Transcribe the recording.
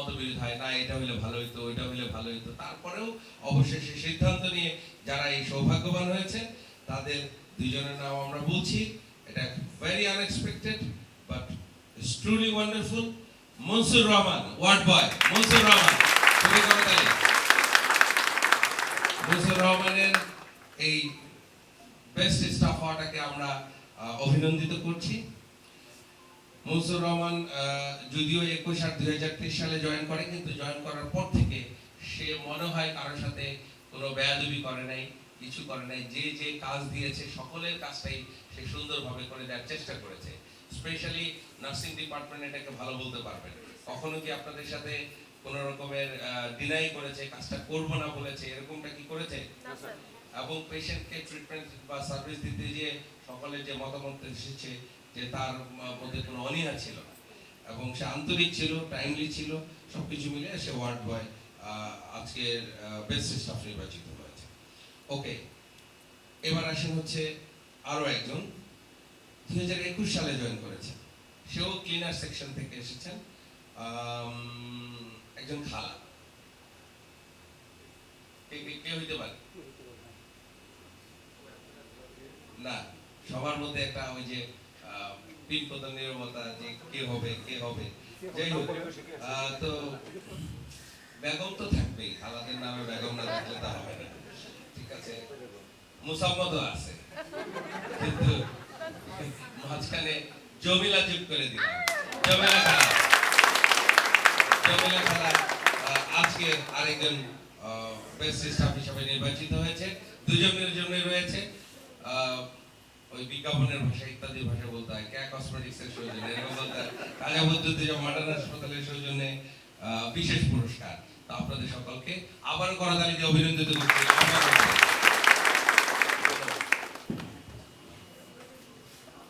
মতবিরোধ হয়, না এটা হইলে ভালো হইতো, ওইটা হইলে ভালো হইতো, তারপরেও অবশেষে সিদ্ধান্ত নিয়ে যারা এই সৌভাগ্যবান হয়েছে তাদের দুইজনের নাম আমরা বলছি। এটা very unexpected but it's truly wonderful. Mansur Rahman, ward boy Mansur Rahman, তুমি করতালি। মনসুর রহমানের এই বেস্ট স্টাফ হওয়াটাকে আমরা অভিনন্দিত করছি। মনসুর রহমান যদিও 21 আর 2023 সালে জয়েন করে, কিন্তু জয়েন করার পর থেকে সে মনে হয় কারোর সাথে কোনো বেয়াদবি করে নাই, কিছু করে নাই। যে যে কাজ দিয়েছে সকলের কাজটাই সে সুন্দরভাবে করে দেওয়ার চেষ্টা করেছে। স্পেশালি নার্সিং ডিপার্টমেন্ট এটাকে ভালো বলতে পারবেন। কখনো কি আপনাদের সাথে কোন রকমের ডিনাই করেছে, কাজটা করব না বলেছে, এরকমটা কি করেছে? এবং পেশেন্টকে ট্রিটমেন্ট বা সার্ভিস দিতে গিয়ে সকলের যে মতামত এসেছে যে তার মধ্যে কোনো অনীহা ছিল না, এবং সে আন্তরিক ছিল, টাইমলি ছিল, সবকিছু মিলে সে ওয়ার্ড বয় আজকের বেস্ট স্টাফ নির্বাচিত হয়েছে। ওকে, এবার আসেন হচ্ছে আরো একজন 2021 সালে জয়েন করেছে, সেও ক্লিনার সেকশন থেকে এসেছেন, একজন খালা। কে হইতে পারে? না, সবার মধ্যে একটা ওই যে পিনপতন নিরবতা, যে কে হবে কে হবে। যাই হোক, তো বেগম তো থাকবেই, খালাদের নামে বেগম না থাকলে তা হবে না, ঠিক আছে। মুসাম্মদও আছে, কিন্তু মাঝখানে জমিলা যোগ করে দিলাম। জমিলা খালা, জমিলা খালা আজকে আরেকজন বেস্ট স্টাফ হিসেবে নির্বাচিত হয়েছে। দুজনের জন্যই রয়েছে ওই বিজ্ঞাপনের ভাষা ইত্যাদি ভাষা বলতে হয় ক্যা কসমেটিক্স এর সৌজন্যে, এরকম বলতে হয় কাজা পদ্ধতি মডার্ন হাসপাতালের সৌজন্যে বিশেষ পুরস্কার। তো আপনাদের সকলকে আবার করতালি দিয়ে অভিনন্দিত করছি।